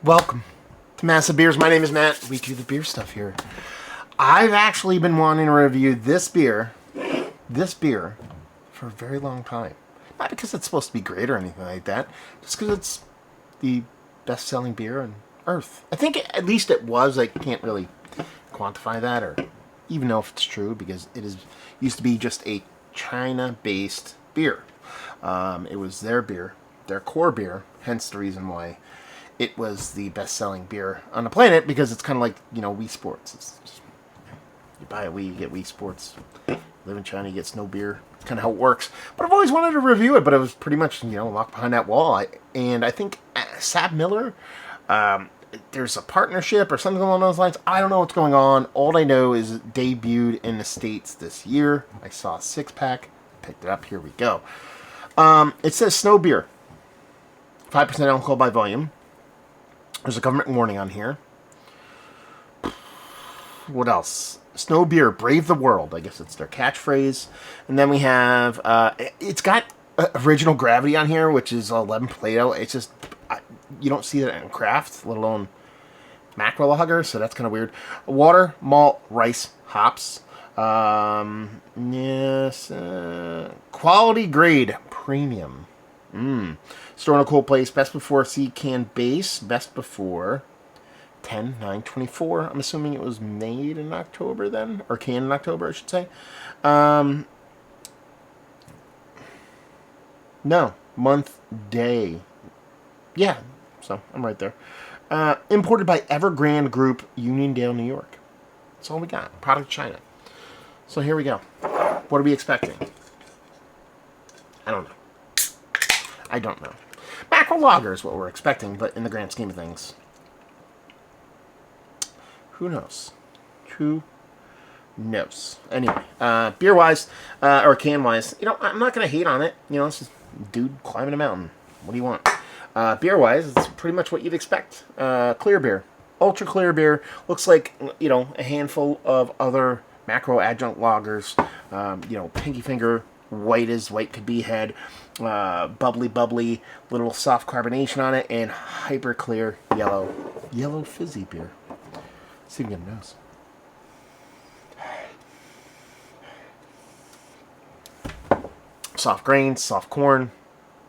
Welcome to Massive Beers. My name is Matt. We do the beer stuff here. I've actually been wanting to review this beer, for a very long time. Not because it's supposed to be great or anything like that, just because it's the best-selling beer on Earth. I think at least it was. I can't really quantify that or even know if it's true because used to be just a China-based beer. It was their beer, their core beer, hence the reason why it was the best-selling beer on the planet, because it's kind of like, Wii Sports. It's just, you buy a Wii, you get Wii Sports. Live in China, you get Snow Beer. It's kind of how it works. But I've always wanted to review it, but it was pretty much, locked behind that wall. I think Sab Miller, there's a partnership or something along those lines. I don't know what's going on. All I know is it debuted in the States this year. I saw a 6-pack. Picked it up. Here we go. It says Snow Beer. 5% alcohol by volume. There's a government warning on here. What else? Snow Beer, brave the world. I guess it's their catchphrase. And then we have, it's got original gravity on here, which is 11 Plato. It's just, you don't see that in craft, let alone macro lager, so that's kind of weird. Water, malt, rice, hops. Yes, quality grade, premium. Store in a cool place. Best before C can base. Best before 10/9/24. I'm assuming it was made in October then, or canned in October, I should say. No, month, day. Yeah, so I'm right there. Imported by Evergrande Group, Uniondale, New York. That's all we got. Product China. So here we go. What are we expecting? I don't know. Macro lager is what we're expecting, but in the grand scheme of things, who knows? Who knows? Anyway, beer-wise, or can-wise, I'm not going to hate on it. It's just dude climbing a mountain. What do you want? Beer-wise, it's pretty much what you'd expect. Clear beer. Ultra clear beer. Looks like, a handful of other macro adjunct lagers. Pinky finger, white as white could be head. Bubbly, little soft carbonation on it, and hyper clear yellow fizzy beer. See if you get a nose. Soft grains, soft corn,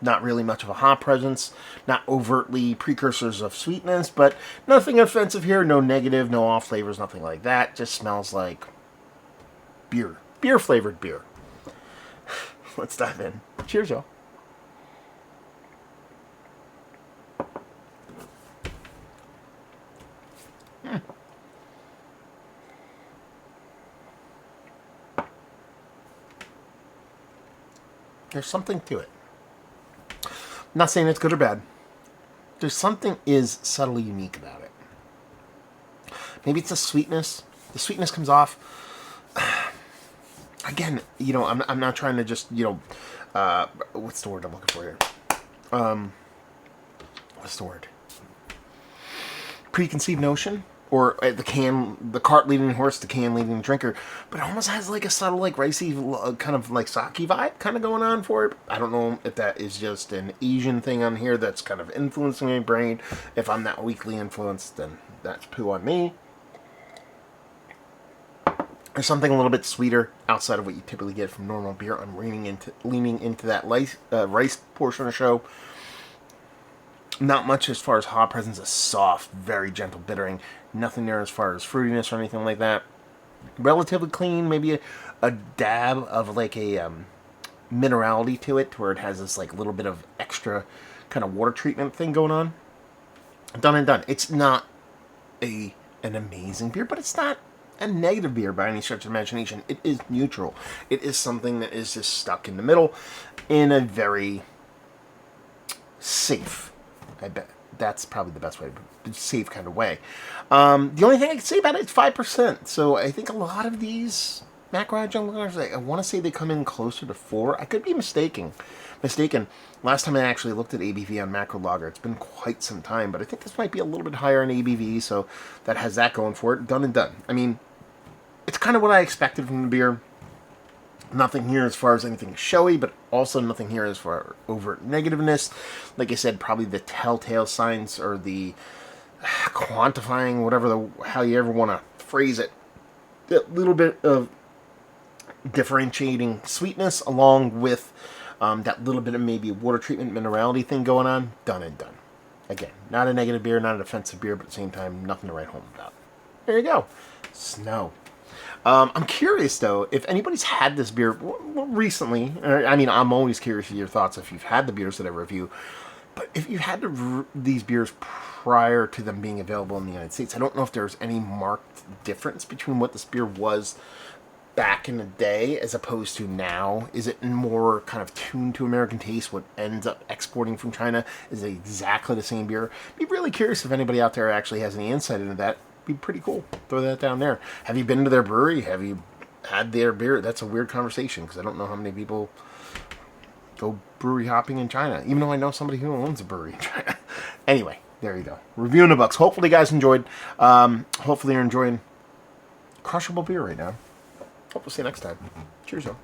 not really much of a hop presence, not overtly precursors of sweetness, but nothing offensive here, no negative, no off flavors, nothing like that. Just smells like beer flavored beer. Let's dive in. Cheers, y'all. There's something to it. I'm not saying it's good or bad. There's something is subtly unique about it. Maybe it's the sweetness. The sweetness comes off. Again, I'm not trying to just, what's the word I'm looking for here? What's the word? Preconceived notion? Or the cart leading the horse, the can leading the drinker. But it almost has like a subtle, like ricey, kind of like sake vibe kind of going on for it. I don't know if that is just an Asian thing on here that's kind of influencing my brain. If I'm not weakly influenced, then that's poo on me. There's something a little bit sweeter outside of what you typically get from normal beer. I'm leaning into that rice portion of the show. Not much as far as hop presence. A soft, very gentle bittering. Nothing there as far as fruitiness or anything like that. Relatively clean. Maybe a dab of like a minerality to it, where it has this like little bit of extra kind of water treatment thing going on. Done and done. It's not an amazing beer, but it's not a negative beer by any stretch of imagination. It is neutral. It is something that is just stuck in the middle in a very safe, I bet that's probably the best way, safe kind of way. The only thing I can say about it is 5%. So I think a lot of these macro adjunct lagers, I want to say they come in closer to 4. I could be mistaken. Last time I actually looked at ABV on macro lager, it's been quite some time, but I think this might be a little bit higher in ABV, so that has that going for it. Done and done. I mean, it's kind of what I expected from the beer. Nothing here as far as anything showy, but also nothing here as far overt negativeness. Like I said, probably the telltale signs or the quantifying, whatever how you ever want to phrase it, that little bit of differentiating sweetness along with that little bit of maybe water treatment minerality thing going on. Done and done. Again, not a negative beer, not an offensive beer, but at the same time, nothing to write home about. There you go. Snow. I'm curious, though, if anybody's had this beer recently. I mean, I'm always curious of your thoughts if you've had the beers that I review. But if you had these beers prior to them being available in the United States, I don't know if there's any marked difference between what this beer was back in the day as opposed to now. Is it more kind of tuned to American taste? What ends up exporting from China is it exactly the same beer? Be really curious if anybody out there actually has any insight into that. Be pretty cool. Throw that down there. Have you been to their brewery? Have you had their beer? That's a weird conversation because I don't know how many people go brewery hopping in China, even though I know somebody who owns a brewery in China. Anyway, there you go. Reviewing the Bucks. Hopefully you guys enjoyed. Hopefully you're enjoying crushable beer right now. Hope we'll see you next time. Cheers, y'all.